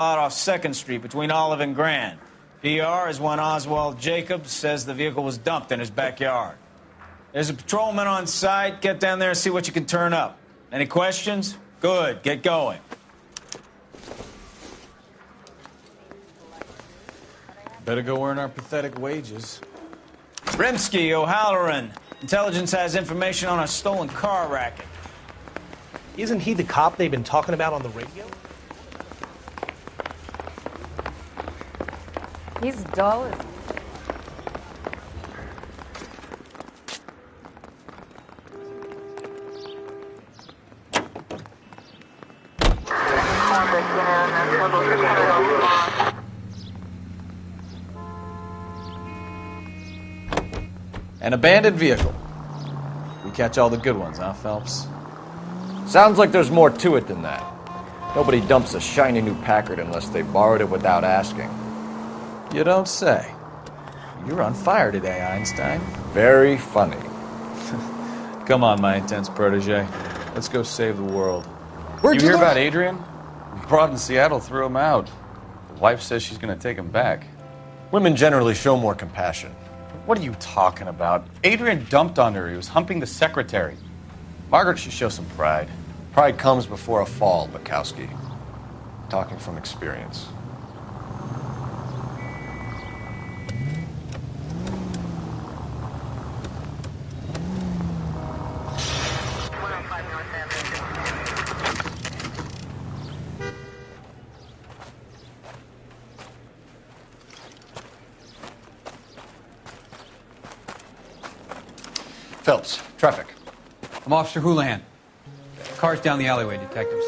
out off 2nd Street between Olive and Grand. PR is when Oswald Jacobs says the vehicle was dumped in his backyard. There's a patrolman on site. Get down there and see what you can turn up. Any questions? Good. Get going. Better go earn our pathetic wages. Rimsky, O'Halloran. Intelligence has information on a stolen car racket. Isn't he the cop they've been talking about on the radio? He's dull as... An abandoned vehicle. We catch all the good ones, huh, Phelps? Sounds like there's more to it than that. Nobody dumps a shiny new Packard unless they borrowed it without asking. You don't say. You're on fire today, Einstein. Very funny. Come on, my intense protege. Let's go save the world. Where'd you hear about Adrian? Broad in Seattle threw him out. The wife says she's going to take him back. Women generally show more compassion. What are you talking about? Adrian dumped on her. He was humping the secretary. Margaret should show some pride. Pride comes before a fall, Bukowski. Talking from experience. Phelps, traffic. I'm Officer Houlihan. Car's down the alleyway, detectives.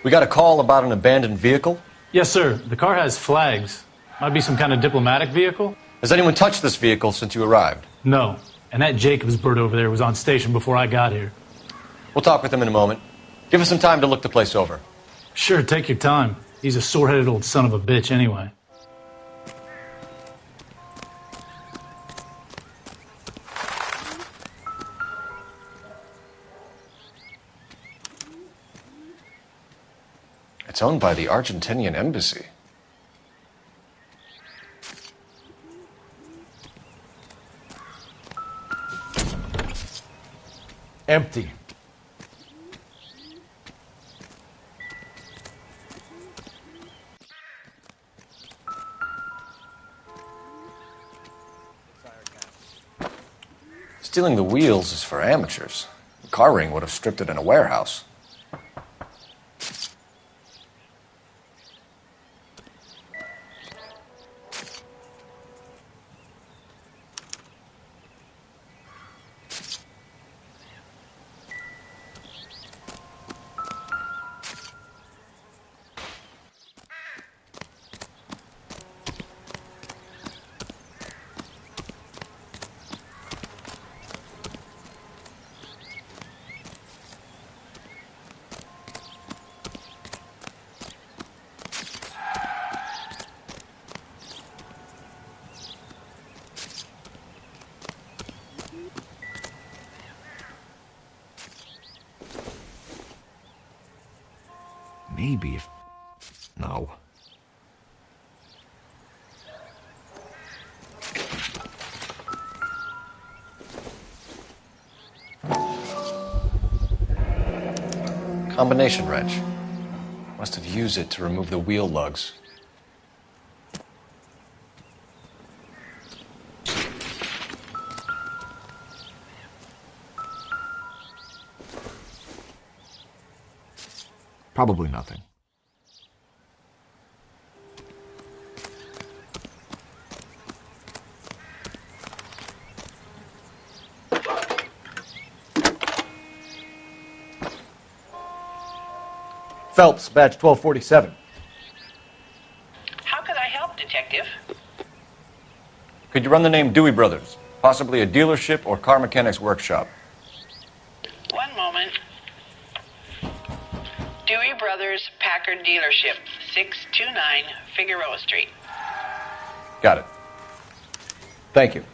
We got a call about an abandoned vehicle? Yes, sir. The car has flags. Might be some kind of diplomatic vehicle. Has anyone touched this vehicle since you arrived? No. And that Jacobs bird over there was on station before I got here. We'll talk with him in a moment. Give us some time to look the place over. Sure, take your time. He's a sore-headed old son of a bitch anyway. It's owned by the Argentinian embassy. Empty. Stealing the wheels is for amateurs. The car ring would have stripped it in a warehouse. Maybe if... No. Combination wrench. Must have used it to remove the wheel lugs. Probably nothing. Phelps, badge 1247. How could I help, Detective? Could you run the name Dewey Brothers? Possibly a dealership or car mechanics workshop. One moment. Dewey Brothers Packard Dealership, 629 Figueroa Street. Got it. Thank you.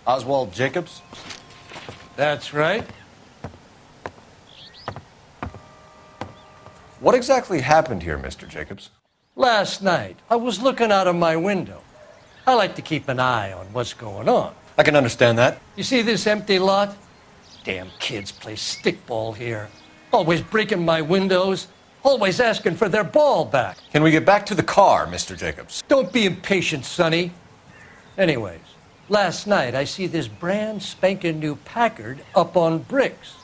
Oswald Jacobs? That's right. What exactly happened here, Mr. Jacobs? Last night, I was looking out of my window. I like to keep an eye on what's going on. I can understand that. You see this empty lot? Damn kids play stickball here. Always breaking my windows. Always asking for their ball back. Can we get back to the car, Mr. Jacobs? Don't be impatient, Sonny. Anyways, last night I see this brand spanking new Packard up on bricks.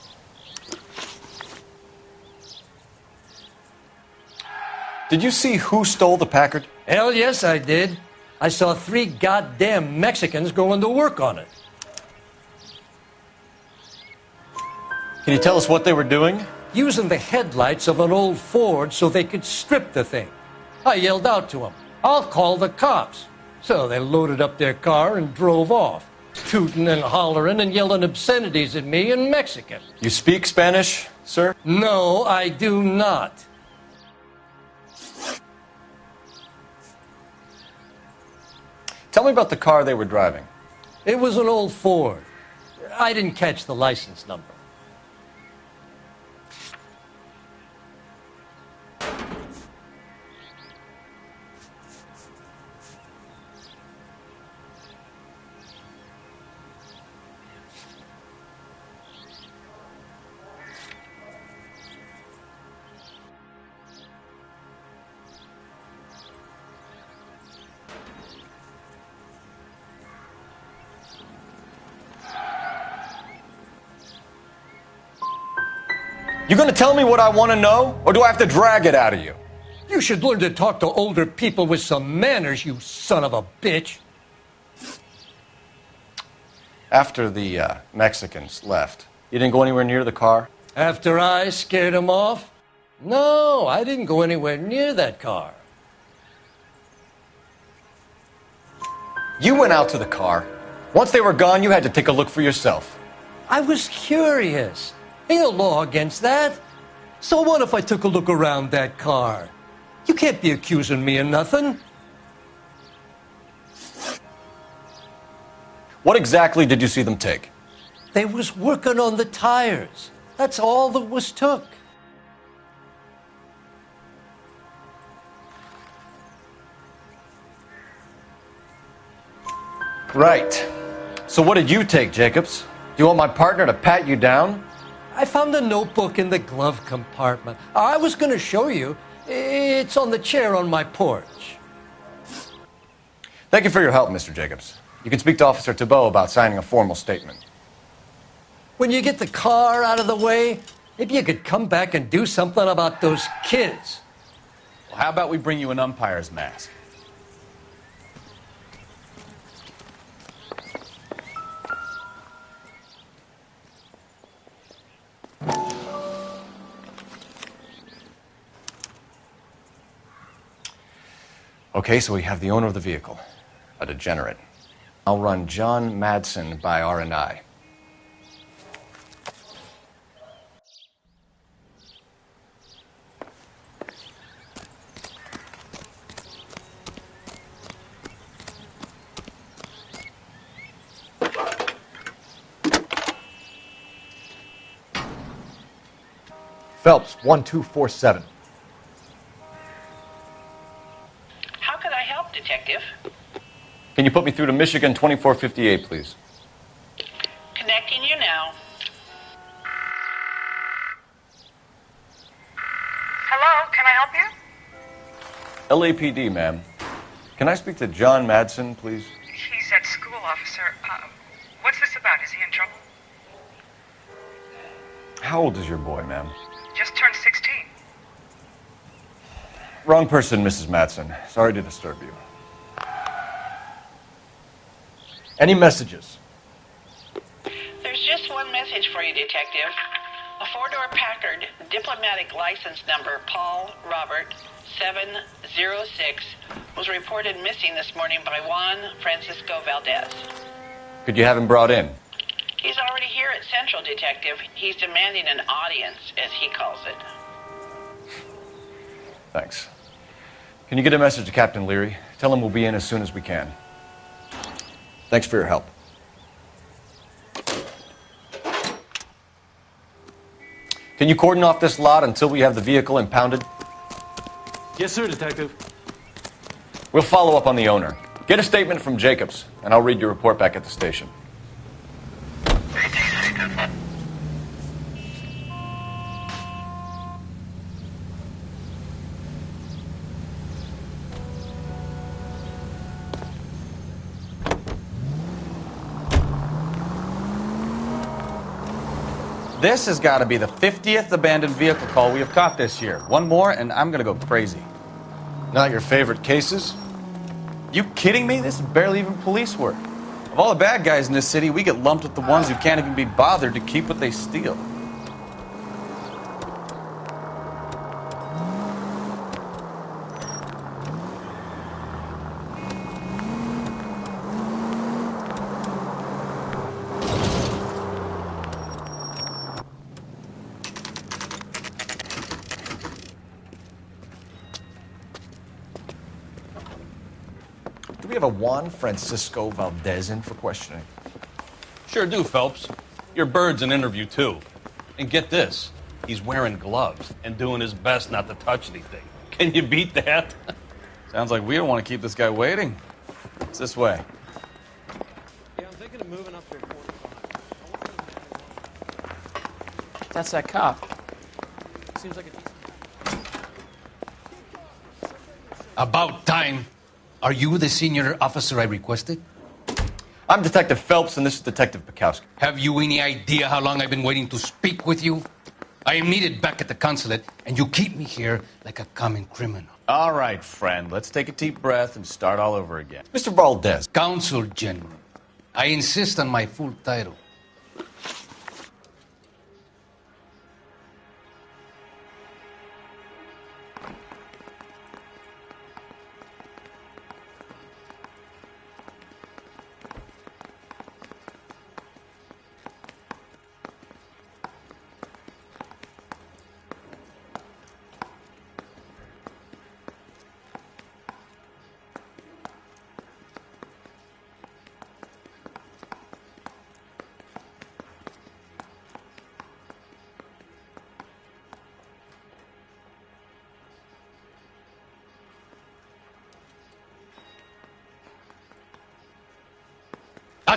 Did you see who stole the Packard? Hell yes, I did. I saw 3 goddamn Mexicans going to work on it. Can you tell us what they were doing? Using the headlights of an old Ford so they could strip the thing. I yelled out to them, "I'll call the cops." So they loaded up their car and drove off, tooting and hollering and yelling obscenities at me in Mexican. You speak Spanish, sir? No, I do not. Tell me about the car they were driving. It was an old Ford. I didn't catch the license number. You gonna tell me what I want to know, or do I have to drag it out of you? You should learn to talk to older people with some manners, you son of a bitch. After the Mexicans left, you didn't go anywhere near the car? After I scared them off? No, I didn't go anywhere near that car. You went out to the car. Once they were gone, you had to take a look for yourself. I was curious. Ain't no law against that. So what if I took a look around that car? You can't be accusing me of nothing. What exactly did you see them take? They was working on the tires. That's all that was took. Right. So what did you take, Jacobs? Do you want my partner to pat you down? I found a notebook in the glove compartment. I was going to show you. It's on the chair on my porch. Thank you for your help, Mr. Jacobs. You can speak to Officer Thibault about signing a formal statement. When you get the car out of the way, maybe you could come back and do something about those kids. Well, how about we bring you an umpire's mask? Okay, so we have the owner of the vehicle, a degenerate. I'll run John Madsen by R&I. Phelps, 1247. How could I help, Detective? Can you put me through to Michigan 2458, please? Connecting you now. Hello, can I help you? LAPD, ma'am. Can I speak to John Madsen, please? He's at school, officer. What's this about? Is he in trouble? How old is your boy, ma'am? Just turned 16. Wrong person, Mrs. Madsen. Sorry to disturb you. Any messages? There's just one message for you, Detective. A four-door Packard, diplomatic license number Paul Robert 706, was reported missing this morning by Juan Francisco Valdez. Could you have him brought in? He's already here at Central, Detective. He's demanding an audience, as he calls it. Thanks. Can you get a message to Captain Leary? Tell him we'll be in as soon as we can. Thanks for your help. Can you cordon off this lot until we have the vehicle impounded? Yes, sir, Detective. We'll follow up on the owner. Get a statement from Jacobs, and I'll read your report back at the station. This has got to be the 50th abandoned vehicle call we have caught this year. One more, and I'm going to go crazy. Not your favorite cases? You kidding me? This is barely even police work. Of all the bad guys in this city, we get lumped with the ones who can't even be bothered to keep what they steal. Do we have a Juan Francisco Valdez in for questioning? Sure do, Phelps. Your bird's an interview, too. And get this, he's wearing gloves and doing his best not to touch anything. Can you beat that? Sounds like we don't want to keep this guy waiting. It's this way. Yeah, I'm thinking of moving up there 45. That's that cop. Seems like a decent About time. Are you the senior officer I requested? I'm Detective Phelps, and this is Detective Bukowski. Have you any idea how long I've been waiting to speak with you? I am needed back at the consulate, and you keep me here like a common criminal. All right, friend. Let's take a deep breath and start all over again. Mr. Valdez. Consul General. I insist on my full title.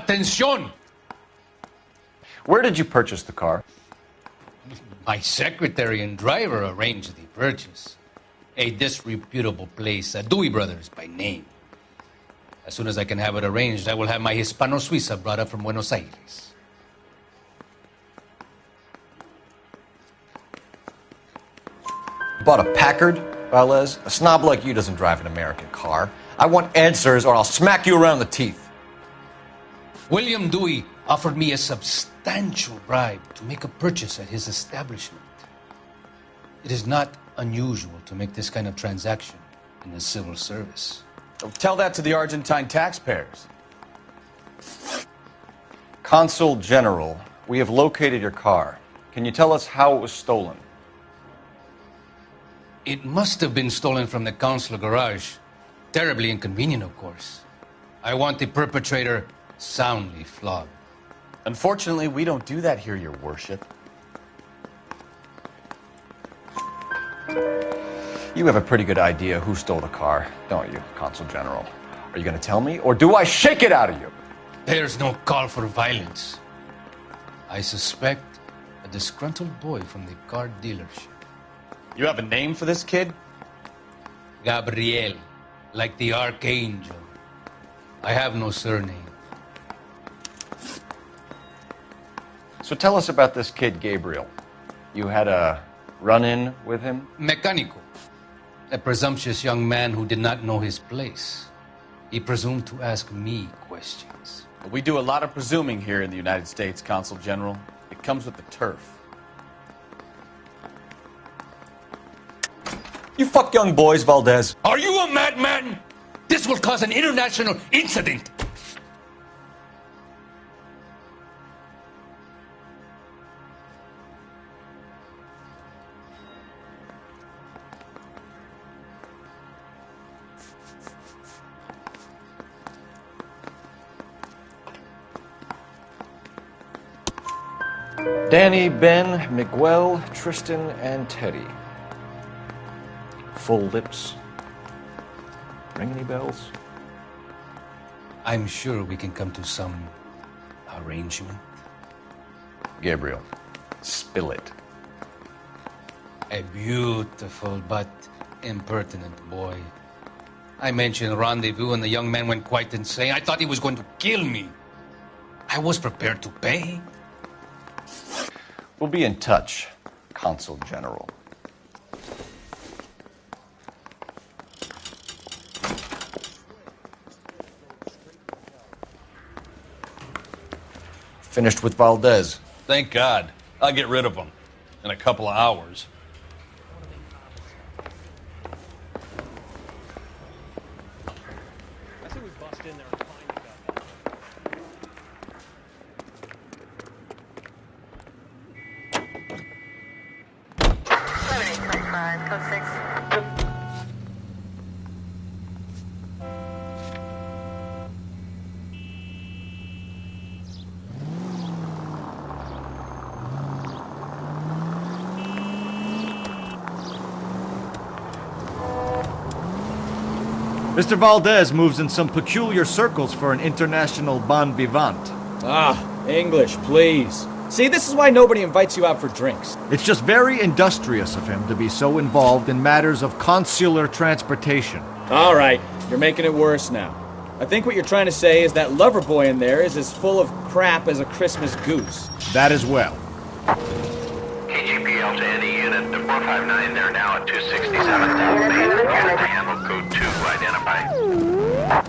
Atención! Where did you purchase the car? My secretary and driver arranged the purchase. A disreputable place, Dewey Brothers by name. As soon as I can have it arranged, I will have my Hispano Suiza brought up from Buenos Aires. Bought a Packard, Valdez? A snob like you doesn't drive an American car. I want answers or I'll smack you around the teeth. William Dewey offered me a substantial bribe to make a purchase at his establishment. It is not unusual to make this kind of transaction in the civil service. Tell that to the Argentine taxpayers. Consul General, we have located your car. Can you tell us how it was stolen? It must have been stolen from the consular garage. Terribly inconvenient, of course. I want the perpetrator soundly flogged. Unfortunately, we don't do that here, Your Worship. You have a pretty good idea who stole the car, don't you, Consul General? Are you going to tell me, or do I shake it out of you? There's no call for violence. I suspect a disgruntled boy from the car dealership. You have a name for this kid? Gabriel, like the archangel. I have no surname. So tell us about this kid, Gabriel. You had a run-in with him? Mecánico. A presumptuous young man who did not know his place. He presumed to ask me questions. We do a lot of presuming here in the United States, Consul General. It comes with the turf. You fuck young boys, Valdez. Are you a madman? This will cause an international incident. Danny, Ben, Miguel, Tristan, and Teddy. Full lips. Ring any bells? I'm sure we can come to some arrangement. Gabriel, spill it. A beautiful but impertinent boy. I mentioned rendezvous and the young man went quite insane. I thought he was going to kill me. I was prepared to pay. We'll be in touch, Consul General. Finished with Valdez. Thank God. I'll get rid of him in a couple of hours. I think we bust in there and find you guys. Mr. Valdez moves in some peculiar circles for an international bon vivant. Ah, English, please. See, this is why nobody invites you out for drinks. It's just very industrious of him to be so involved in matters of consular transportation. All right, you're making it worse now. I think what you're trying to say is that lover boy in there is as full of crap as a Christmas goose. That as well. KGPL to any unit, the 459 there now at 267 South Main. Unit to handle code 2 identified.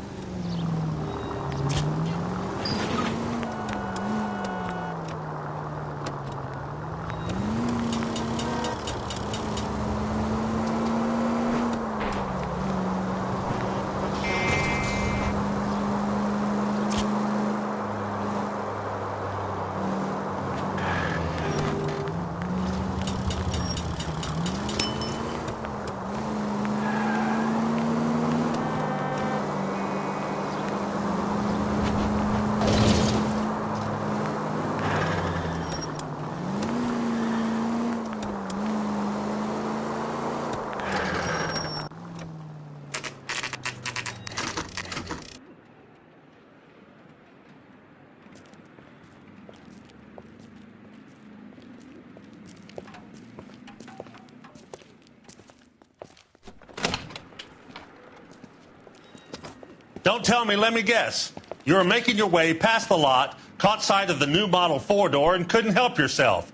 Don't tell me, let me guess. You were making your way past the lot, caught sight of the new model four-door, and couldn't help yourself.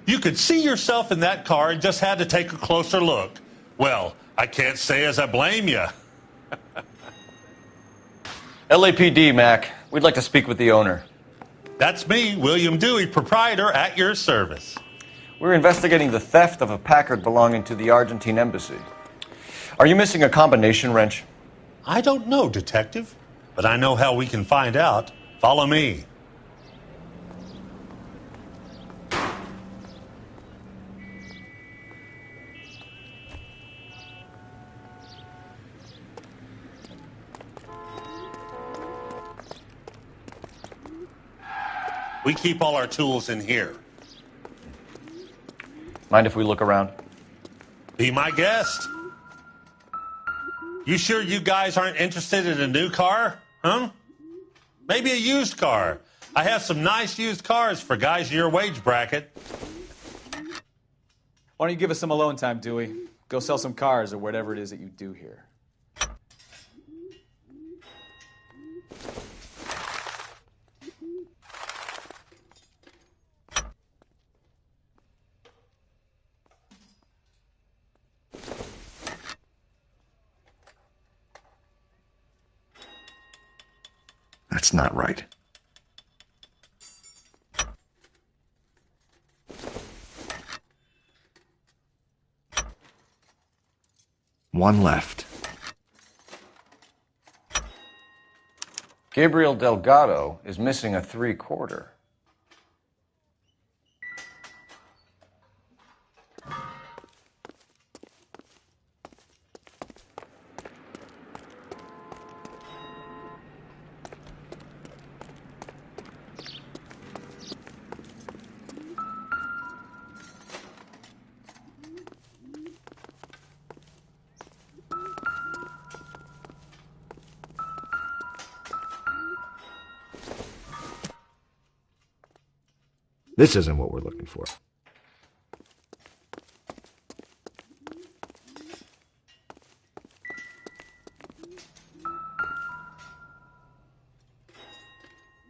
You could see yourself in that car and just had to take a closer look. Well, I can't say as I blame you. LAPD, Mac. We'd like to speak with the owner. That's me, William Dewey, proprietor, at your service. We're investigating the theft of a Packard belonging to the Argentine embassy. Are you missing a combination wrench? I don't know, Detective, but I know how we can find out. Follow me. We keep all our tools in here. Mind if we look around? Be my guest. You sure you guys aren't interested in a new car? Huh? Maybe a used car. I have some nice used cars for guys in your wage bracket. Why don't you give us some alone time, Dewey? Go sell some cars or whatever it is that you do here. That's not right. One left. Gabriel Delgado is missing a 3/4. This isn't what we're looking for.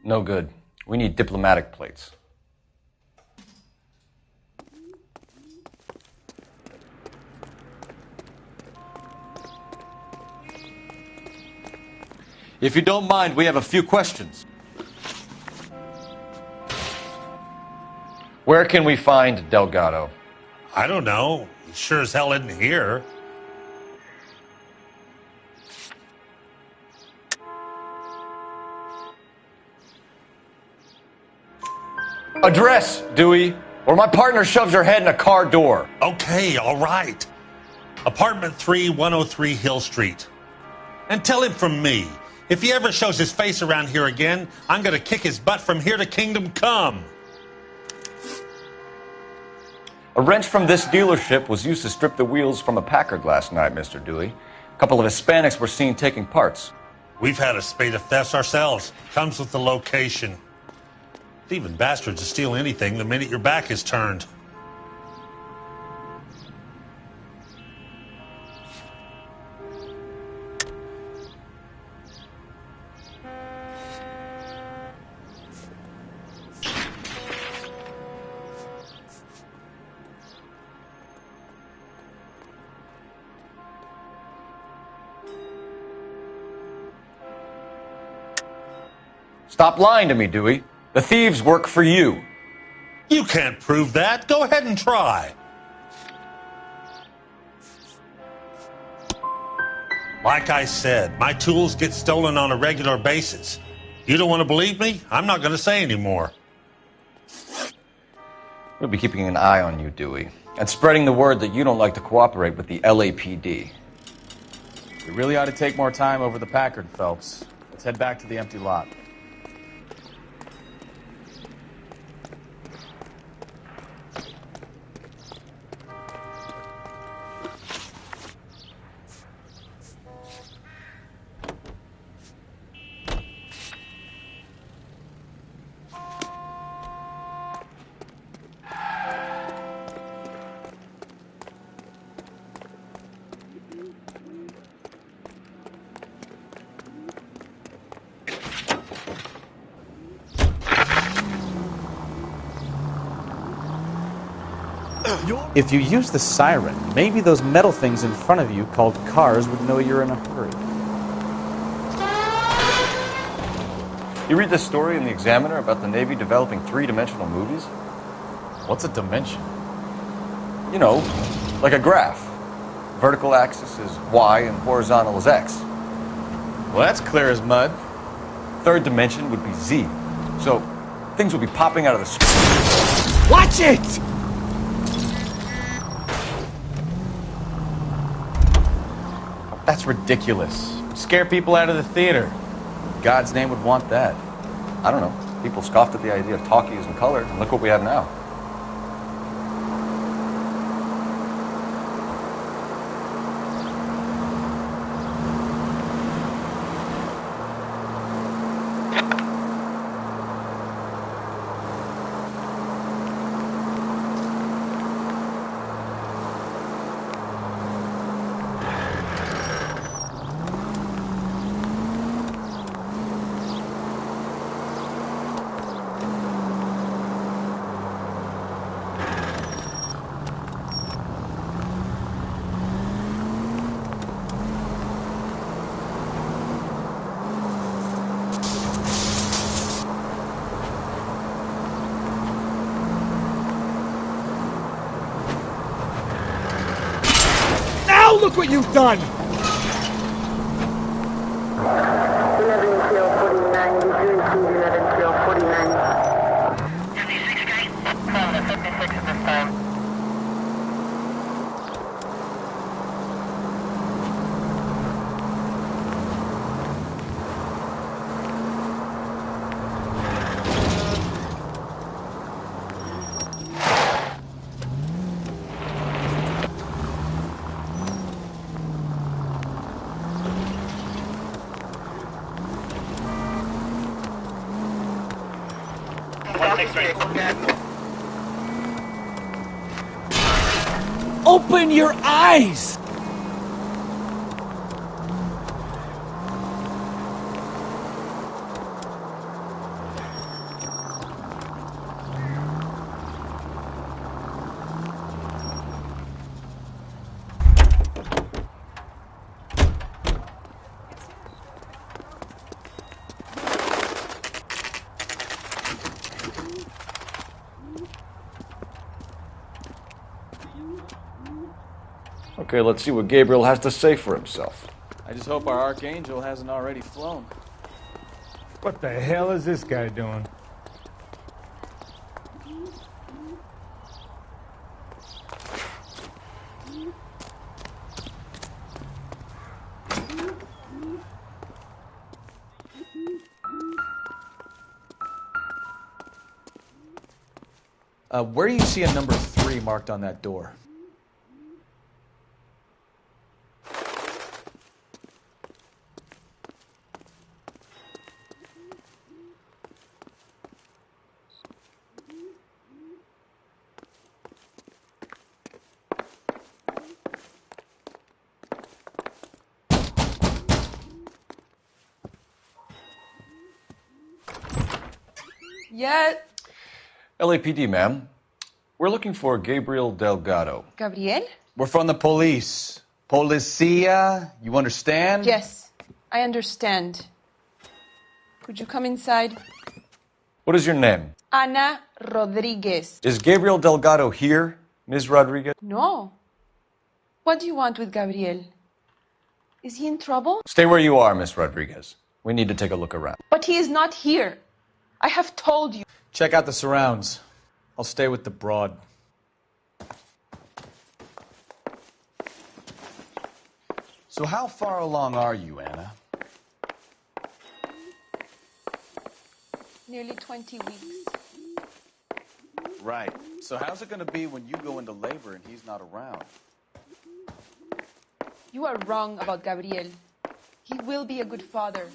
No good. We need diplomatic plates. If you don't mind, we have a few questions. Where can we find Delgado? I don't know. He sure as hell isn't here. Address, Dewey, or my partner shoves her head in a car door. Okay, all right. Apartment 3, 103 Hill Street. And tell him from me, if he ever shows his face around here again, I'm going to kick his butt from here to Kingdom Come. A wrench from this dealership was used to strip the wheels from a Packard last night, Mr. Dewey. A couple of Hispanics were seen taking parts. We've had a spate of thefts ourselves. Comes with the location. Thieving bastards to steal anything the minute your back is turned. Stop lying to me, Dewey. The thieves work for you. You can't prove that. Go ahead and try. Like I said, my tools get stolen on a regular basis. You don't want to believe me? I'm not going to say anymore. We'll be keeping an eye on you, Dewey, and spreading the word that you don't like to cooperate with the LAPD. We really ought to take more time over the Packard, Phelps. Let's head back to the empty lot. If you use the siren, maybe those metal things in front of you called cars would know you're in a hurry. You read this story in the Examiner about the Navy developing three-dimensional movies? What's a dimension? You know, like a graph. Vertical axis is Y and horizontal is X. Well, that's clear as mud. Third dimension would be Z. So, things would be popping out of the screen. Watch it! That's ridiculous. Scare people out of the theater. In God's name would want that. I don't know. People scoffed at the idea of talkies in color, and look what we have now. Look what you've done! Open your eyes! Okay, let's see what Gabriel has to say for himself. I just hope our archangel hasn't already flown. What the hell is this guy doing? Where do you see a number 3 marked on that door? Yeah. LAPD, ma'am. We're looking for Gabriel Delgado. Gabriel? We're from the police. Policia, you understand? Yes, I understand. Could you come inside? What is your name? Ana Rodriguez. Is Gabriel Delgado here, Ms. Rodriguez? No. What do you want with Gabriel? Is he in trouble? Stay where you are, Ms. Rodriguez. We need to take a look around. But he is not here. I have told you. Check out the surrounds. I'll stay with the broad. So how far along are you, Anna? Nearly 20 weeks. Right. So how's it going to be when you go into labor and he's not around? You are wrong about Gabriel. He will be a good father.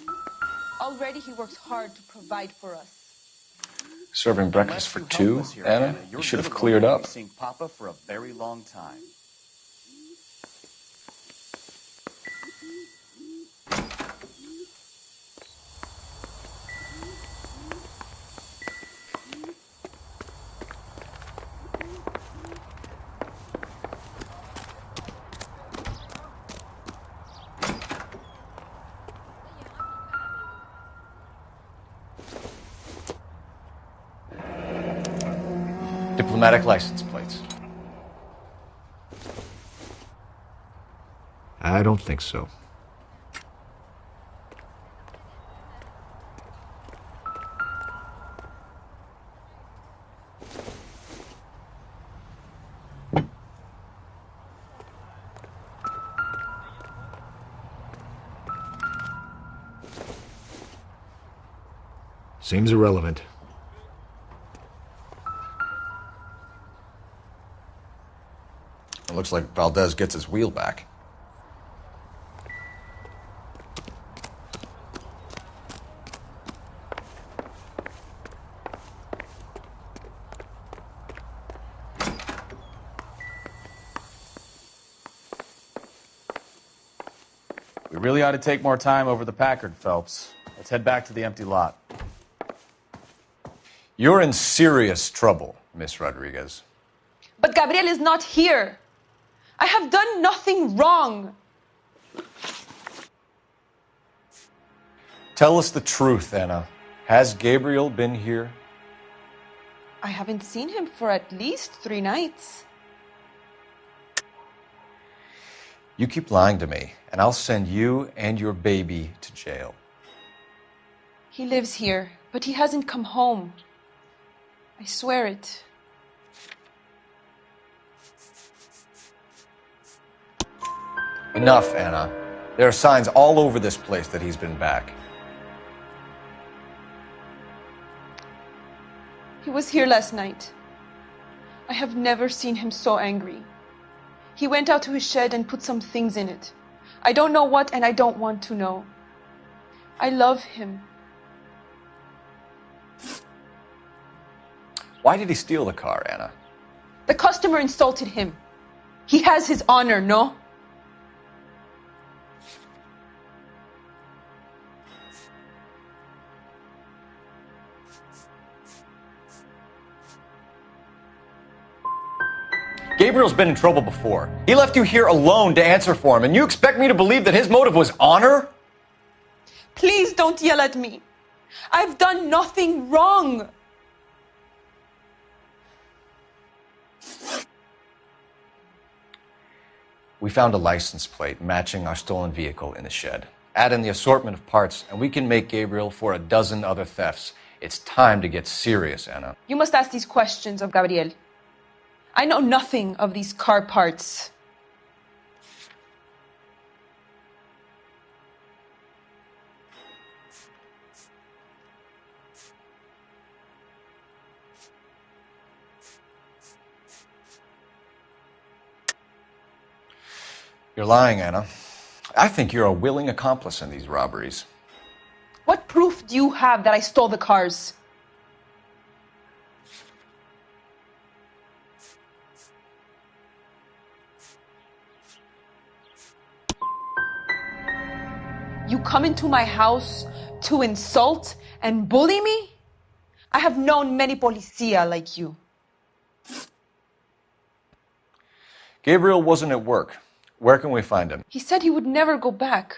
Already he works hard to provide for us. Serving breakfast for two, Anna? You should have cleared up. You've seen Papa for a very long time. Diplomatic license plates. I don't think so. Seems irrelevant. It looks like Valdez gets his wheel back. We really ought to take more time over the Packard, Phelps. Let's head back to the empty lot. You're in serious trouble, Miss Rodriguez. But Gabriel is not here. I have done nothing wrong. Tell us the truth, Anna. Has Gabriel been here? I haven't seen him for at least 3 nights. You keep lying to me, and I'll send you and your baby to jail. He lives here, but he hasn't come home. I swear it. Enough, Anna. There are signs all over this place that he's been back. He was here last night. I have never seen him so angry. He went out to his shed and put some things in it. I don't know what, and I don't want to know. I love him. Why did he steal the car, Anna? The customer insulted him. He has his honor, no? Gabriel's been in trouble before. He left you here alone to answer for him, and you expect me to believe that his motive was honor? Please don't yell at me. I've done nothing wrong. We found a license plate matching our stolen vehicle in the shed. Add in the assortment of parts, and we can make Gabriel for a dozen other thefts. It's time to get serious, Anna. You must ask these questions of Gabriel. I know nothing of these car parts. You're lying, Anna. I think you're a willing accomplice in these robberies. What proof do you have that I stole the cars? You come into my house to insult and bully me? I have known many policia like you. Gabriel wasn't at work. Where can we find him? He said he would never go back.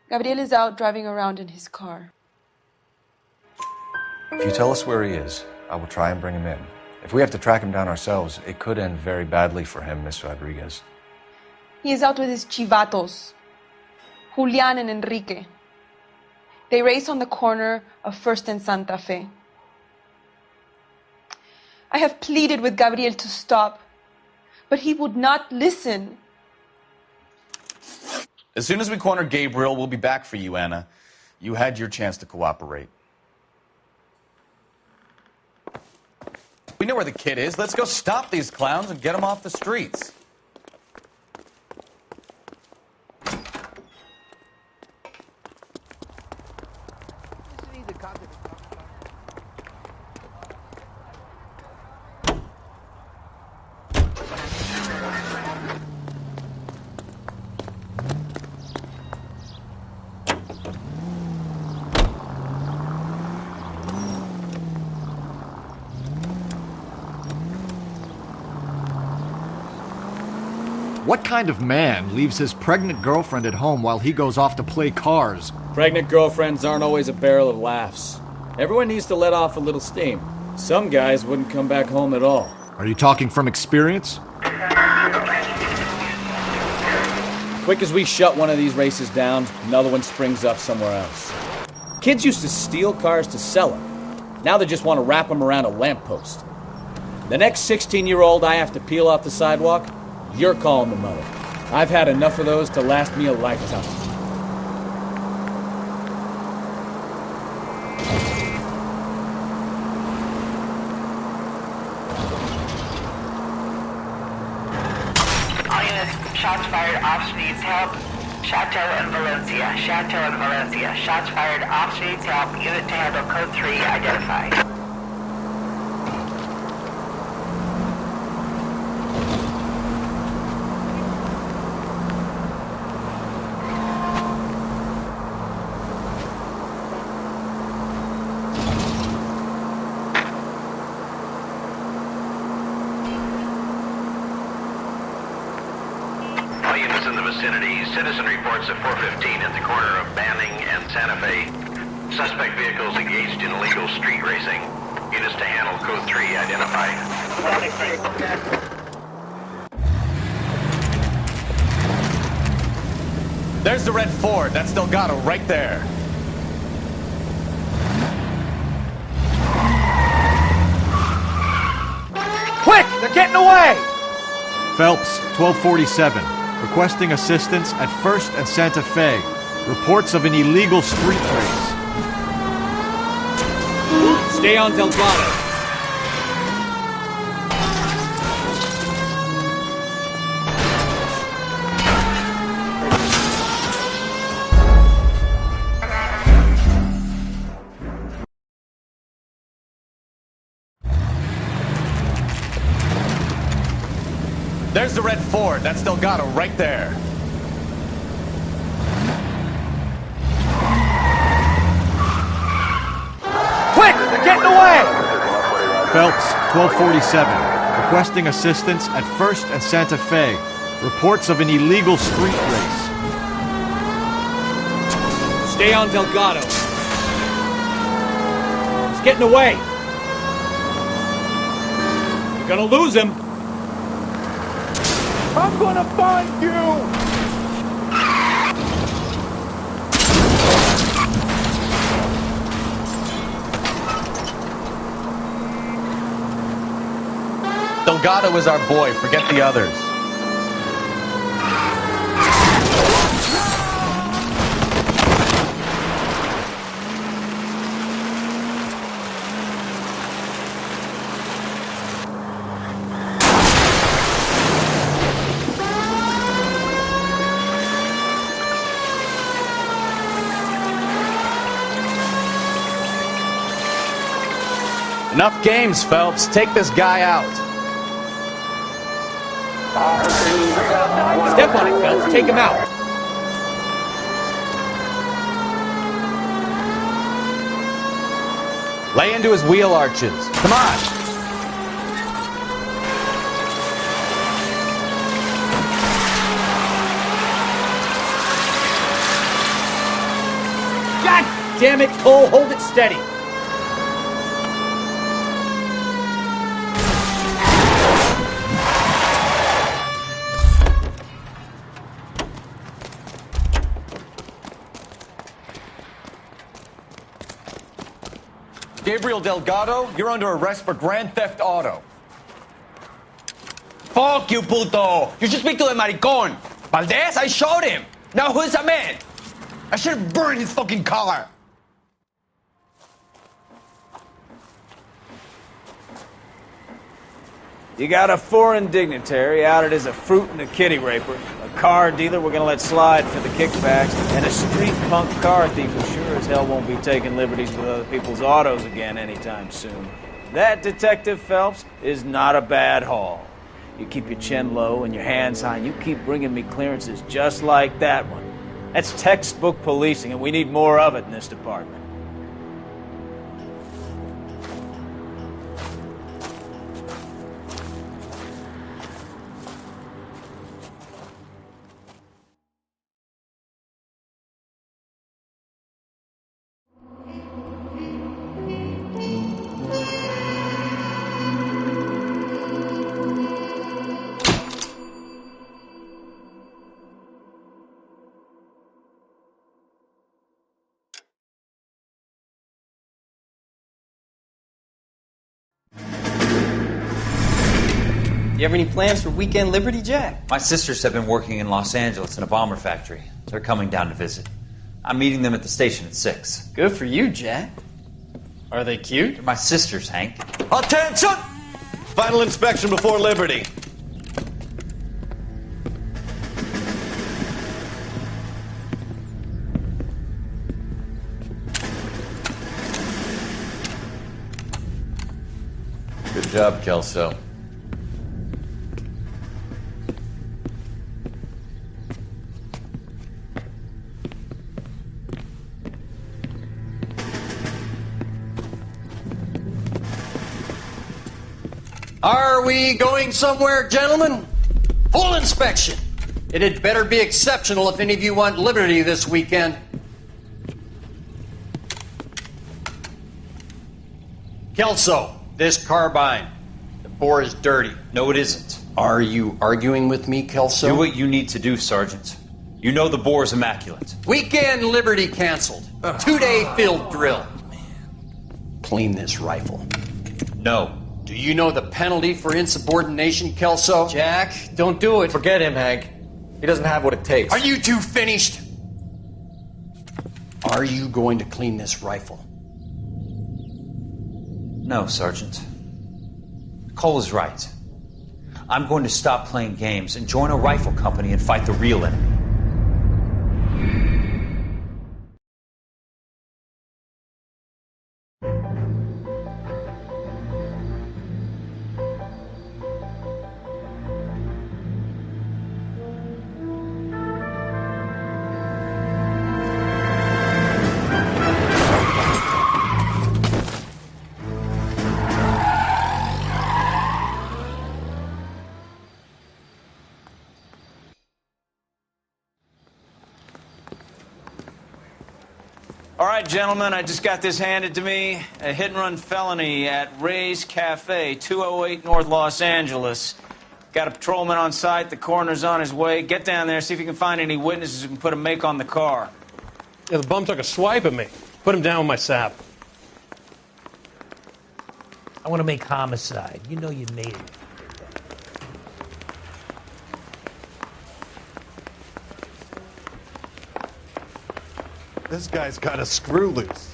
Gabriel is out driving around in his car. If you tell us where he is, I will try and bring him in. If we have to track him down ourselves, it could end very badly for him, Miss Rodriguez. He is out with his chivatos, Julian and Enrique. They race on the corner of First and Santa Fe. I have pleaded with Gabriel to stop, but he would not listen. As soon as we corner Gabriel, we'll be back for you, Anna. You had your chance to cooperate. We know where the kid is. Let's go stop these clowns and get them off the streets. What kind of man leaves his pregnant girlfriend at home while he goes off to play cars? Pregnant girlfriends aren't always a barrel of laughs. Everyone needs to let off a little steam. Some guys wouldn't come back home at all. Are you talking from experience? Quick as we shut one of these races down, another one springs up somewhere else. Kids used to steal cars to sell them. Now they just want to wrap them around a lamppost. The next 16-year-old I have to peel off the sidewalk, you're calling the mother. I've had enough of those to last me a lifetime. All units, shots fired, off needs help. Chateau and Valencia. Chateau and Valencia. Shots fired, off needs help. Unit to handle code 3 identified. All units in the vicinity, citizen reports at 415 at the corner of Banning and Santa Fe. Suspect vehicles engaged in illegal street racing. Units to handle code 3 identified. There's the red Ford. That's Delgado right there. Quick! They're getting away! Phelps, 1247. Requesting assistance at First and Santa Fe. Reports of an illegal street race. Stay on Delgado. There's the red Ford. That's Delgado right there. Quick! They're getting away! Phelps, 1247. Requesting assistance at 1st and Santa Fe. Reports of an illegal street race. Stay on Delgado. He's getting away. You're gonna lose him. I'm gonna find you! Delgado is our boy. Forget the others. Enough games, Phelps. Take this guy out. Step on it, Phelps. Take him out. Lay into his wheel arches. Come on. God damn it, Cole. Hold it steady. Gabriel Delgado, you're under arrest for Grand Theft Auto. Fuck you, puto! You should speak to the maricon. Valdez, I showed him. Now who's the man? I should have burned his fucking car. You got a foreign dignitary outed as a fruit and a kitty raper, a car dealer we're gonna let slide for the kickbacks, and a street punk car thief who sure as hell won't be taking liberties with other people's autos again anytime soon. That, Detective Phelps, is not a bad haul. You keep your chin low and your hands high, and you keep bringing me clearances just like that one. That's textbook policing, and we need more of it in this department. You have any plans for weekend Liberty, Jack? My sisters have been working in Los Angeles in a bomber factory. They're coming down to visit. I'm meeting them at the station at 6. Good for you, Jack. Are they cute? They're my sisters, Hank. Attention! Final inspection before Liberty. Good job, Kelso. Are we going somewhere, gentlemen? Full inspection. It had better be exceptional if any of you want liberty this weekend. Kelso, this carbine. The bore is dirty. No, it isn't. Are you arguing with me, Kelso? Do what you need to do, Sergeant. You know the bore is immaculate. Weekend liberty canceled. 2-day field drill. Clean this rifle. No. Do you know the penalty for insubordination, Kelso? Jack, don't do it. Forget him, Hank. He doesn't have what it takes. Are you two finished? Are you going to clean this rifle? No, Sergeant. Cole is right. I'm going to stop playing games and join a rifle company and fight the real enemy. All right, gentlemen, I just got this handed to me. A hit-and-run felony at Ray's Cafe, 208 North Los Angeles. Got a patrolman on site. The coroner's on his way. Get down there, see if you can find any witnesses who can put a make on the car. Yeah, the bum took a swipe at me. Put him down with my sap. I want to make homicide. You know you made it. This guy's got a screw loose.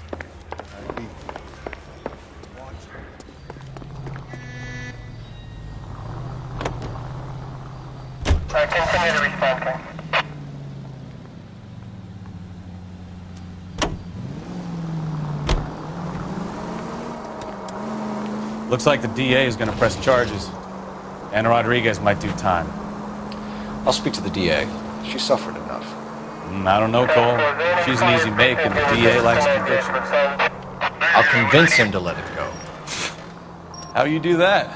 Continue to respond, King. Looks like the DA is going to press charges. Anna Rodriguez might do time. I'll speak to the DA. She suffered enough. I don't know, Cole. She's an easy make, and the DA likes convictions. I'll convince him to let it go. How do you do that?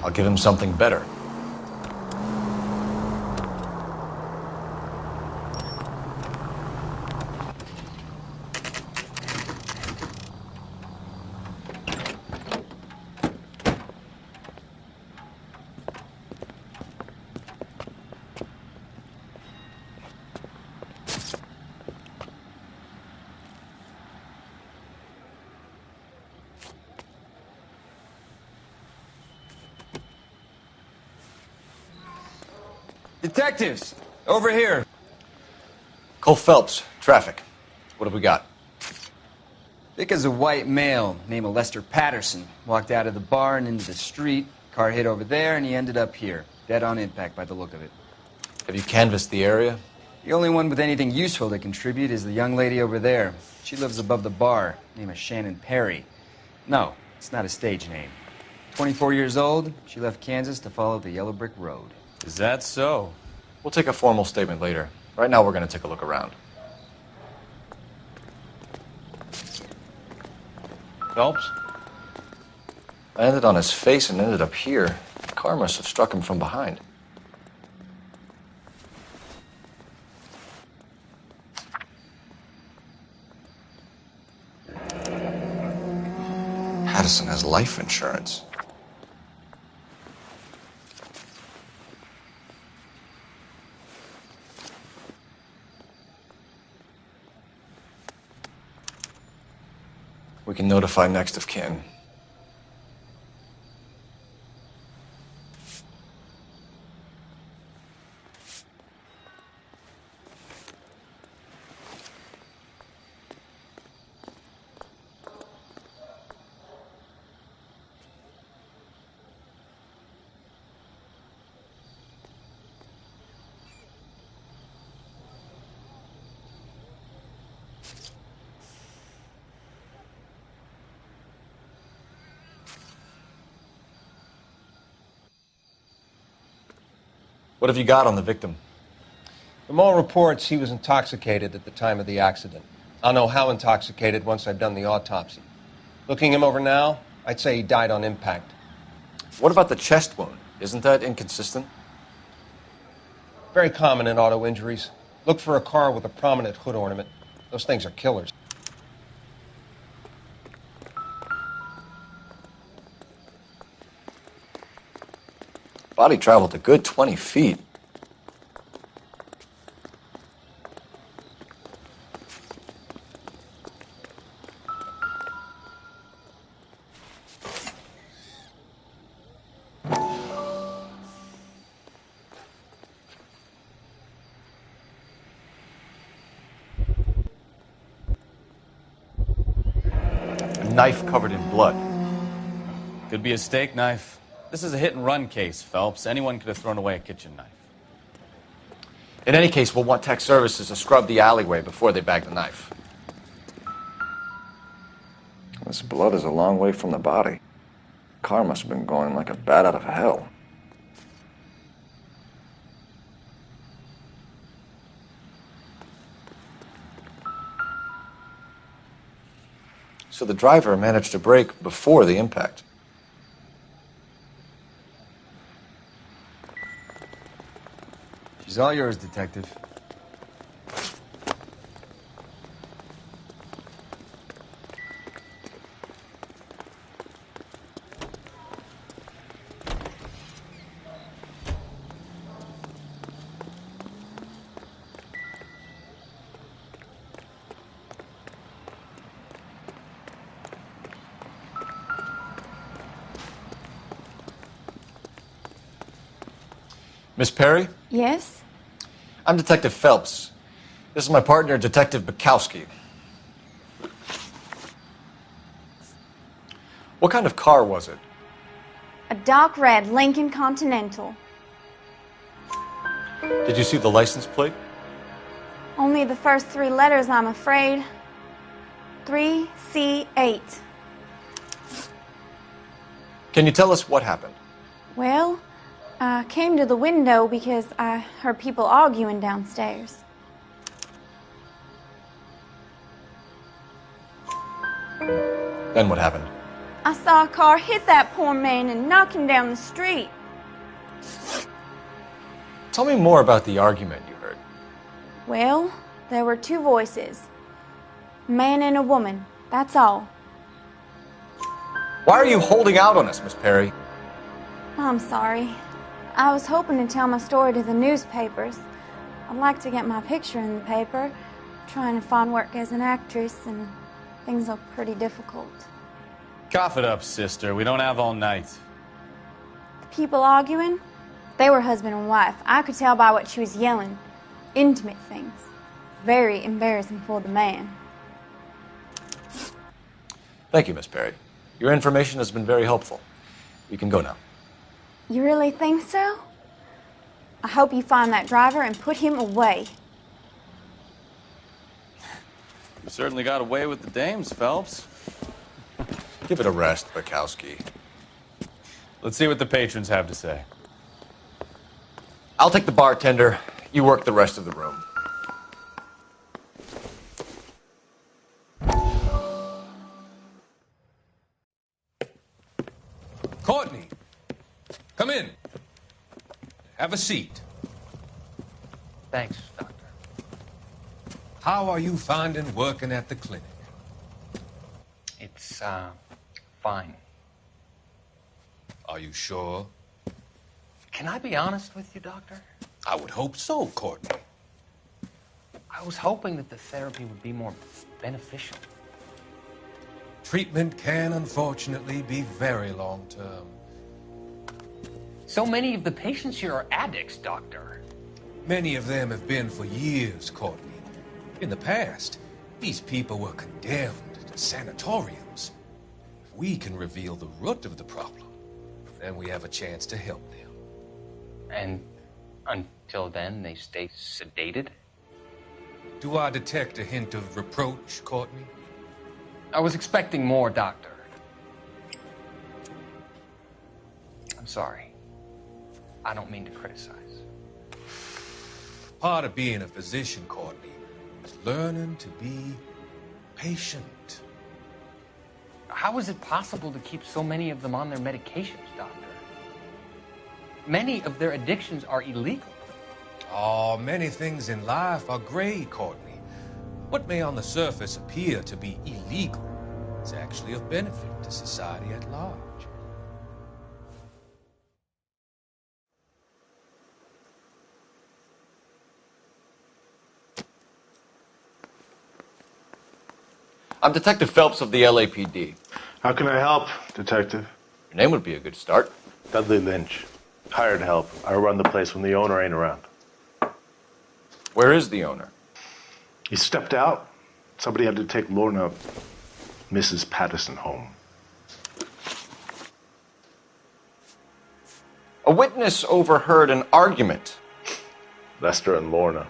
I'll give him something better. Detectives, over here. Cole Phelps, traffic. What have we got? Vic is a white male named Lester Patterson. Walked out of the bar and into the street. Car hit over there, and he ended up here. Dead on impact by the look of it. Have you canvassed the area? The only one with anything useful to contribute is the young lady over there. She lives above the bar. Name is Shannon Perry. No, it's not a stage name. 24 years old, she left Kansas to follow the Yellow Brick Road. Is that so? We'll take a formal statement later. Right now, we're going to take a look around. Phelps? I landed on his face and ended up here. The car must have struck him from behind. Patterson has life insurance. We can notify next of kin. What have you got on the victim? From all reports, he was intoxicated at the time of the accident. I'll know how intoxicated once I've done the autopsy. Looking him over now, I'd say he died on impact. What about the chest wound? Isn't that inconsistent? Very common in auto injuries. Look for a car with a prominent hood ornament. Those things are killers. Body traveled a good 20 feet. A knife covered in blood. Could be a steak knife. This is a hit-and-run case, Phelps. Anyone could have thrown away a kitchen knife. In any case, we'll want tech services to scrub the alleyway before they bag the knife. This blood is a long way from the body. The car must have been going like a bat out of hell. So the driver managed to brake before the impact. She's all yours, Detective. Miss Perry? Yes? I'm Detective Phelps. This is my partner, Detective Bukowski. What kind of car was it? A dark red Lincoln Continental. Did you see the license plate? Only the first 3 letters, I'm afraid. 3C8. Can you tell us what happened? Well, I came to the window because I heard people arguing downstairs. Then what happened? I saw a car hit that poor man and knock him down the street. Tell me more about the argument you heard. Well, there were 2 voices. A man and a woman, that's all. Why are you holding out on us, Miss Perry? I'm sorry. I was hoping to tell my story to the newspapers. I'd like to get my picture in the paper. Trying to find work as an actress, and things look pretty difficult. Cough it up, sister. We don't have all night. The people arguing, they were husband and wife. I could tell by what she was yelling. Intimate things. Very embarrassing for the man. Thank you, Miss Perry. Your information has been very helpful. You can go now. You really think so? I hope you find that driver and put him away. You certainly got away with the dames, Phelps. Give it a rest, Bukowski. Let's see what the patrons have to say. I'll take the bartender. You work the rest of the room. Courtney, come in. Have a seat. Thanks, Doctor. How are you finding working at the clinic? It's, fine. Are you sure? Can I be honest with you, Doctor? I would hope so, Courtney. I was hoping that the therapy would be more beneficial. Treatment can, unfortunately, be very long-term. So many of the patients here are addicts, Doctor. Many of them have been for years, Courtney. In the past, these people were condemned to sanatoriums. If we can reveal the root of the problem, then we have a chance to help them. And until then, they stay sedated? Do I detect a hint of reproach, Courtney? I was expecting more, Doctor. I'm sorry. I don't mean to criticize. Part of being a physician, Courtney, is learning to be patient. How is it possible to keep so many of them on their medications, Doctor? Many of their addictions are illegal. Oh, many things in life are gray, Courtney. What may on the surface appear to be illegal is actually of benefit to society at large. I'm Detective Phelps of the LAPD. How can I help, Detective? Your name would be a good start. Dudley Lynch. Hired help. I run the place when the owner ain't around. Where is the owner? He stepped out. Somebody had to take Lorna, Mrs. Patterson, home. A witness overheard an argument. Lester and Lorna.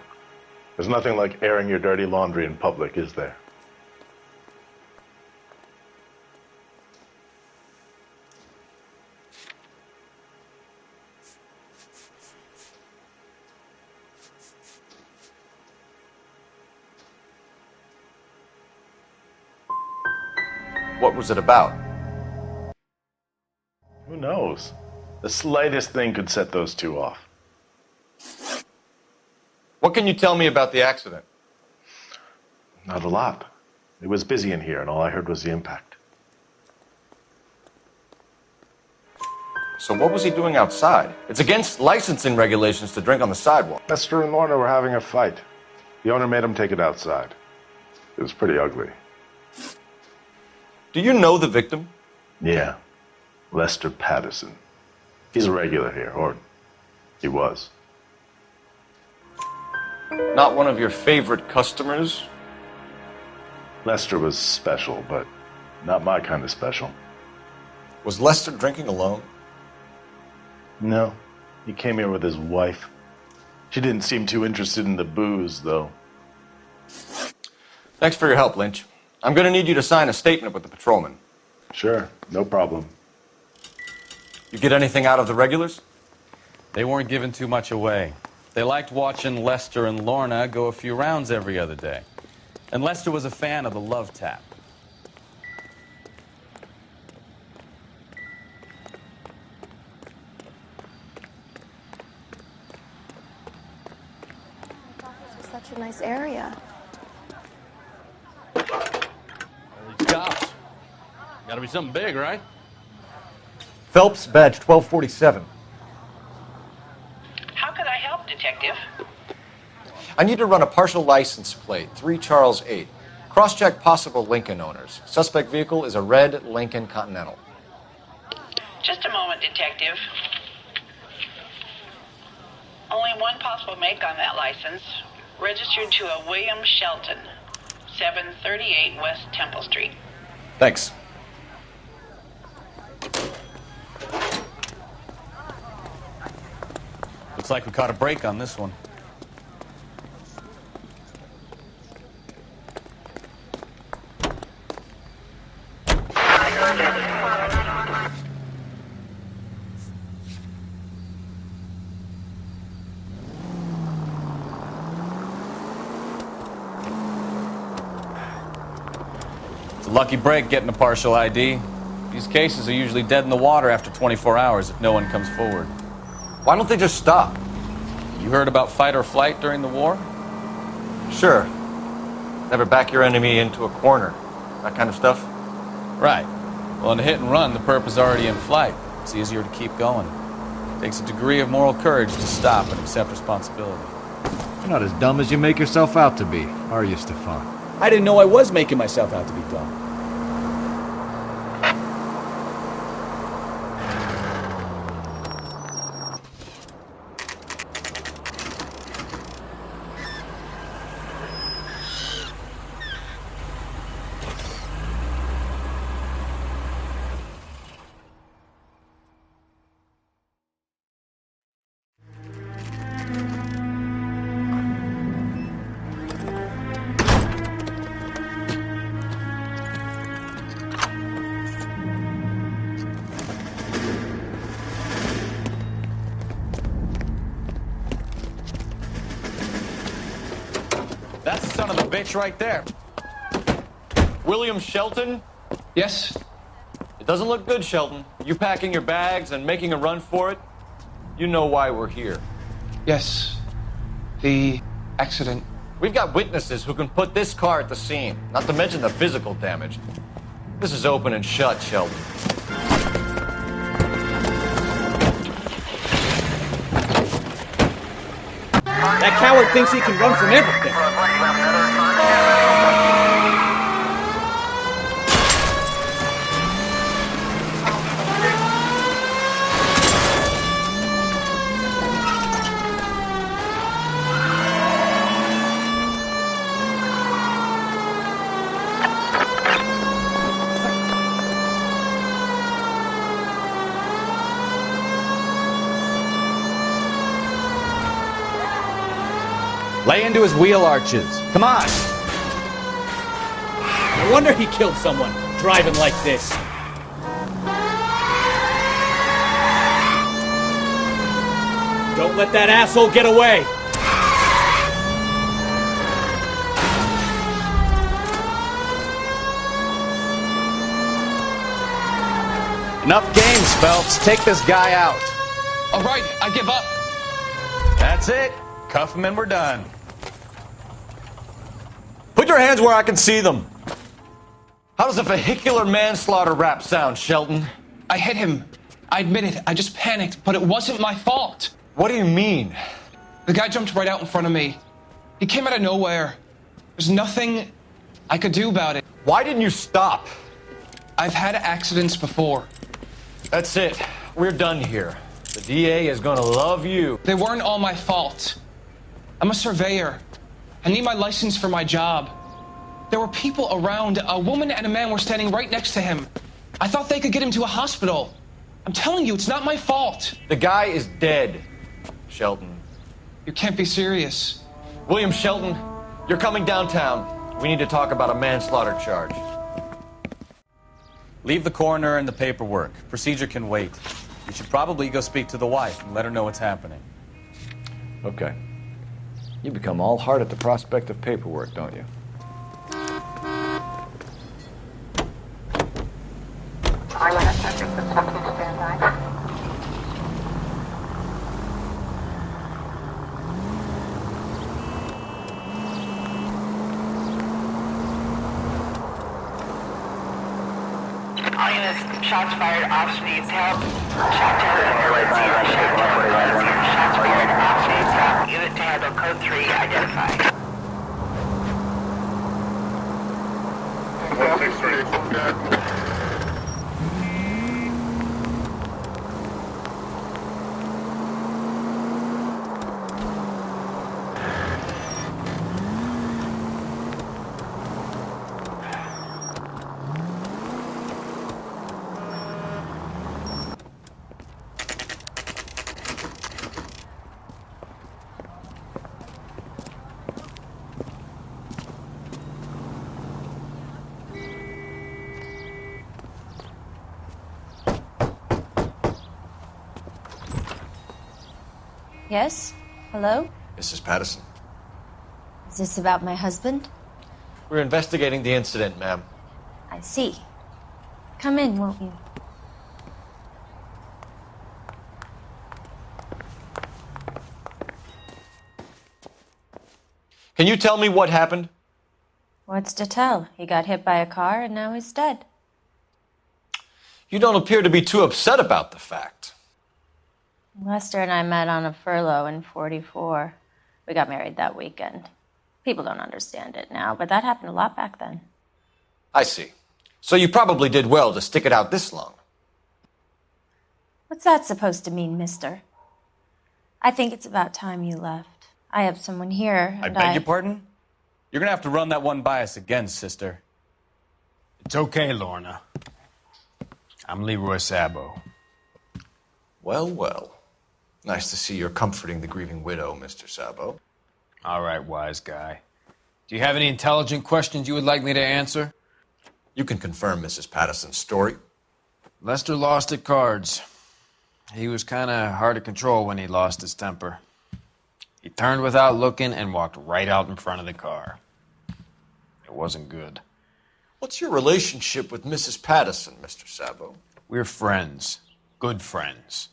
There's nothing like airing your dirty laundry in public, is there? What was it about? Who knows? The slightest thing could set those two off. What can you tell me about the accident? Not a lot. It was busy in here, and all I heard was the impact. So what was he doing outside? It's against licensing regulations to drink on the sidewalk. Lester and Lorna were having a fight. The owner made him take it outside. It was pretty ugly. Do you know the victim? Yeah. Lester Patterson. He's a regular here, or He was. Not one of your favorite customers? Lester was special, but not my kind of special. Was Lester drinking alone? No. He came here with his wife. She didn't seem too interested in the booze, though. Thanks for your help, Lynch. I'm going to need you to sign a statement with the patrolman. Sure, no problem. You get anything out of the regulars? They weren't giving too much away. They liked watching Lester and Lorna go a few rounds every other day. And Lester was a fan of the love tap. This is such a nice area. These cops. Gotta be something big, right? Phelps, badge 1247. How could I help, Detective? I need to run a partial license plate, 3 Charles 8. Cross-check possible Lincoln owners. Suspect vehicle is a red Lincoln Continental. Just a moment, Detective. Only one possible make on that license. Registered to a William Shelton, 738 West Temple Street. Thanks. Looks like we caught a break on this one. It's a lucky break getting a partial ID. These cases are usually dead in the water after 24 hours if no one comes forward. Why don't they just stop? You heard about fight or flight during the war? Sure. Never back your enemy into a corner. That kind of stuff? Right. Well, in a hit and run, the perp is already in flight. It's easier to keep going. It takes a degree of moral courage to stop and accept responsibility. You're not as dumb as you make yourself out to be, are you, Stefan? I didn't know I was making myself out to be dumb. That's the son of a bitch right there. William Shelton? Yes? It doesn't look good, Shelton. You packing your bags and making a run for it? You know why we're here. Yes. The accident. We've got witnesses who can put this car at the scene, not to mention the physical damage. This is open and shut, Shelton. That coward thinks he can run from everything. Lay into his wheel arches. Come on. No wonder he killed someone, driving like this. Don't let that asshole get away. Enough games, Phelps. Take this guy out. All right, I give up. That's it. Cuff him and we're done. Put your hands where I can see them. How does a vehicular manslaughter rap sound, Shelton? I hit him. I admit it. I just panicked, but it wasn't my fault. What do you mean? The guy jumped right out in front of me. He came out of nowhere. There's nothing I could do about it. Why didn't you stop? I've had accidents before. That's it. We're done here. The DA is gonna love you. They weren't all my fault. I'm a surveyor. I need my license for my job. There were people around. A woman and a man were standing right next to him. I thought they could get him to a hospital. I'm telling you, it's not my fault. The guy is dead, Shelton. You can't be serious. William Shelton, you're coming downtown. We need to talk about a manslaughter charge. Leave the coroner and the paperwork. Procedure can wait. You should probably go speak to the wife and let her know what's happening. Okay. You become all heart at the prospect of paperwork, don't you? All units, shots fired, officer needs help. Shot to her, let's see her, shot to her, let's see her, shots fired, officer needs help. Unit to handle code 3, identify. 163. Yes? Hello? Mrs. Patterson. Is this about my husband? We're investigating the incident, ma'am. I see. Come in, won't you? Can you tell me what happened? What's to tell? He got hit by a car and now he's dead. You don't appear to be too upset about the fact. Lester and I met on a furlough in '44. We got married that weekend. People don't understand it now, but that happened a lot back then. I see. So you probably did well to stick it out this long. What's that supposed to mean, mister? I think it's about time you left. I have someone here, I and beg your pardon? You're gonna have to run that one by us again, sister. It's okay, Lorna. I'm Leroy Sabo. Well, well. Nice to see you're comforting the grieving widow, Mr. Sabo. All right, wise guy. Do you have any intelligent questions you would like me to answer? You can confirm Mrs. Patterson's story. Lester lost at cards. He was kind of hard to control when he lost his temper. He turned without looking and walked right out in front of the car. It wasn't good. What's your relationship with Mrs. Patterson, Mr. Sabo? We're friends. Good friends.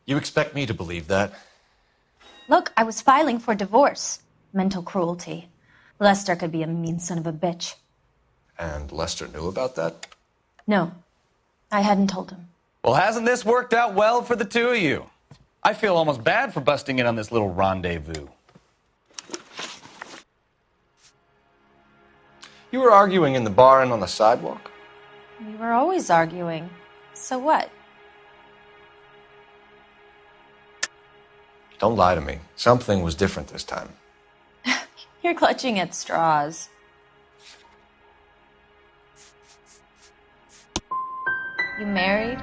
You expect me to believe that? Look, I was filing for divorce. Mental cruelty. Lester could be a mean son of a bitch. And Lester knew about that? No, I hadn't told him. Well, hasn't this worked out well for the two of you? I feel almost bad for busting in on this little rendezvous. You were arguing in the bar and on the sidewalk? We were always arguing. So what? Don't lie to me. Something was different this time. You're clutching at straws. You married?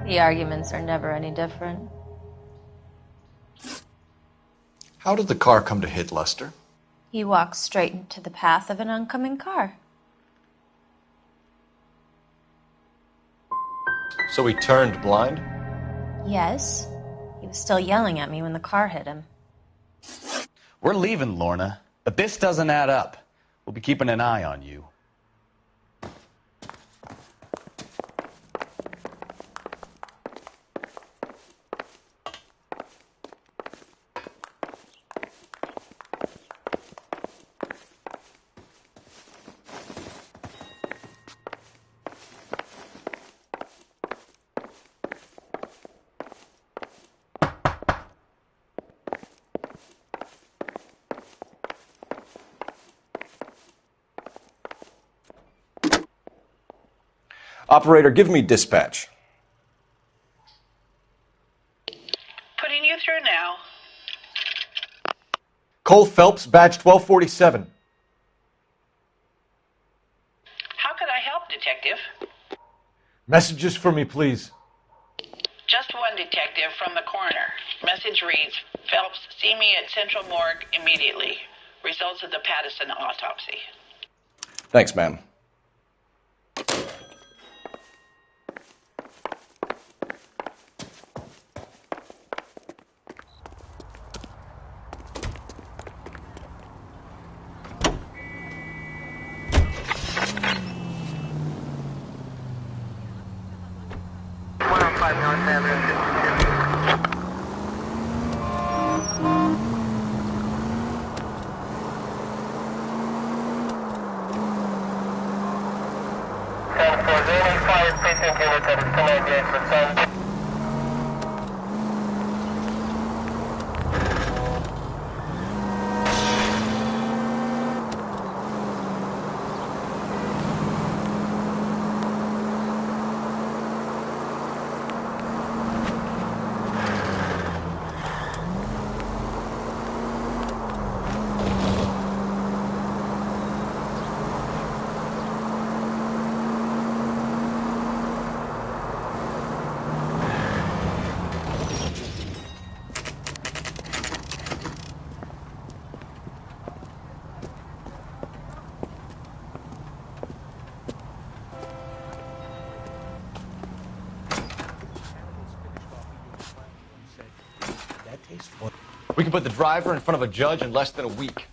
The arguments are never any different. How did the car come to hit Lester? He walks straight into the path of an oncoming car. So he turned blind? Yes. He was still yelling at me when the car hit him. We're leaving, Lorna, but this doesn't add up. We'll be keeping an eye on you. Operator, give me dispatch. Cole Phelps, badge 1247. How can I help, Detective? Messages for me, please. Just one, Detective, from the coroner. Message reads, Phelps, see me at Central Morgue immediately. Results of the Pattison autopsy. Thanks, ma'am. We can put the driver in front of a judge in less than a week.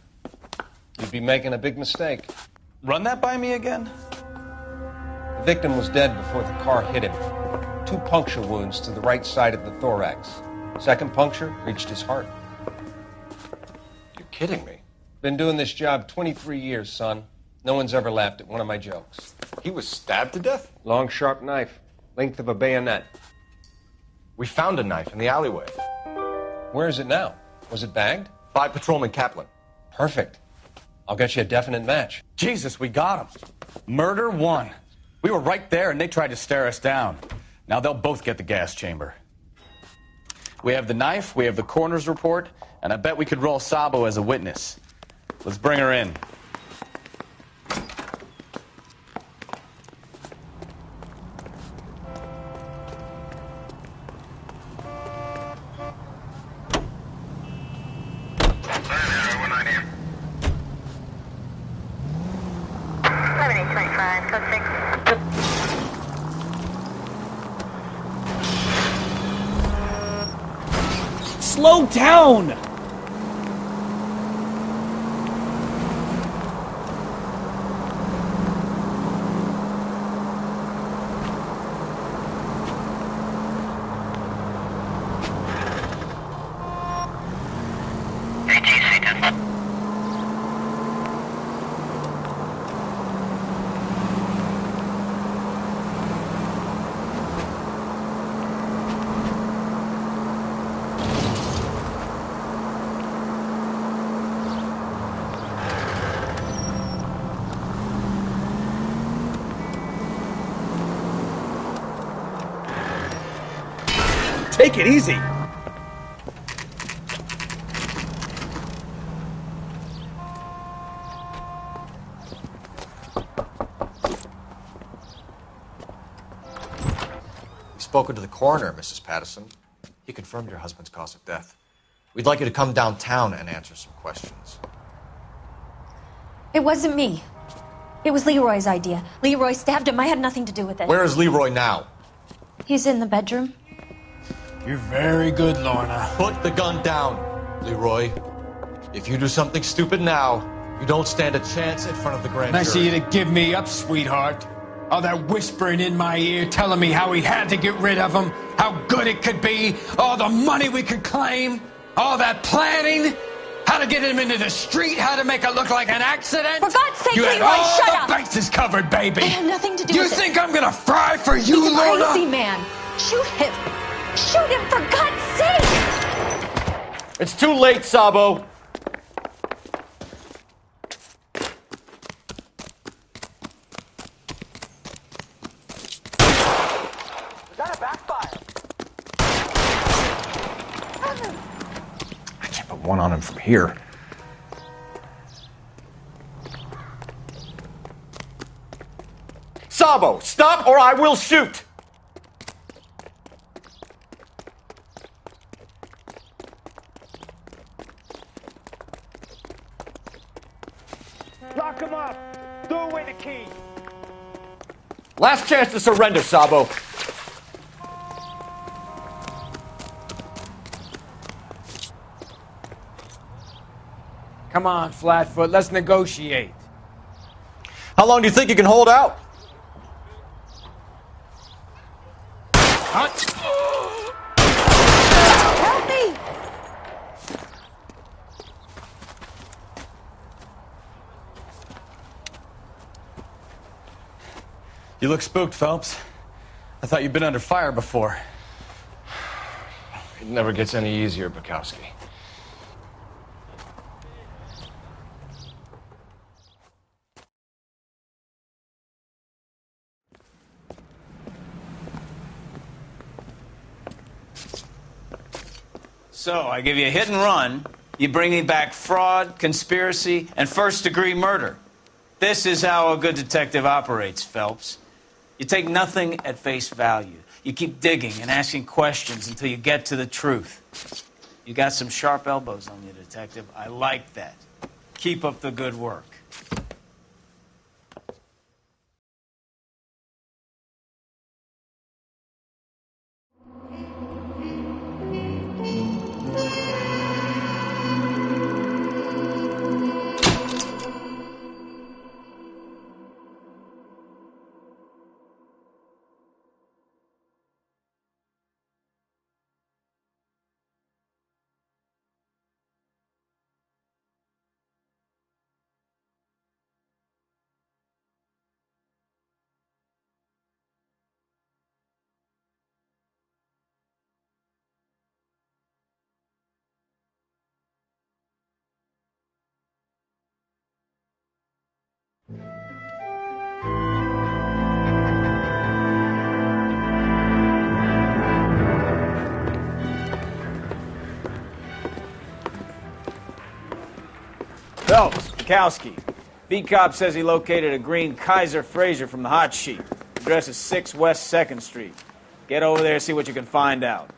You'd be making a big mistake. Run that by me again? The victim was dead before the car hit him. 2 puncture wounds to the right side of the thorax. Second puncture reached his heart. You're kidding me. Been doing this job 23 years, son. No one's ever laughed at one of my jokes. He was stabbed to death? Long, sharp knife. Length of a bayonet. We found a knife in the alleyway. Where is it now? Was it bagged? By Patrolman Kaplan. Perfect. I'll get you a definite match. Jesus, we got him. Murder 1. We were right there and they tried to stare us down. Now they'll both get the gas chamber. We have the knife, we have the coroner's report, and I bet we could roll Sabo as a witness. Let's bring her in. Slow down! Take it easy. We've spoken to the coroner, Mrs. Pattison. He confirmed your husband's cause of death. We'd like you to come downtown and answer some questions. It wasn't me. It was Leroy's idea. Leroy stabbed him. I had nothing to do with it. Where is Leroy now? He's in the bedroom. You're very good, Lorna. Put the gun down, Leroy. If you do something stupid now, you don't stand a chance in front of the grand Nice of jury. you to give me up, sweetheart. All that whispering in my ear telling me how he had to get rid of him, how good it could be, all the money we could claim, all that planning, how to get him into the street, how to make it look like an accident. For God's sake, you had Leroy, all shut the up. bases covered, baby. I have nothing to do you with it. think I'm gonna fry for you, He's a Lorna? crazy man. Shoot him. Shoot him, for God's sake. It's too late, Sabo. That a backfire? I can't put one on him from here. Sabo, stop or I will shoot! Lock him up! Throw away the key! Last chance to surrender, Sabo. Come on, Flatfoot, let's negotiate. How long do you think you can hold out? Help me! You look spooked, Phelps. I thought you'd been under fire before. It never gets any easier, Bukowski. So, I give you a hit and run. You bring me back fraud, conspiracy, and first-degree murder. This is how a good detective operates, Phelps. You take nothing at face value. You keep digging and asking questions until you get to the truth. You got some sharp elbows on you, detective. I like that. Keep up the good work. Phelps, Bukowski. Beat cop says he located a green Kaiser Fraser from the hot sheet. Address is 6 West 2nd Street. Get over there, see what you can find out.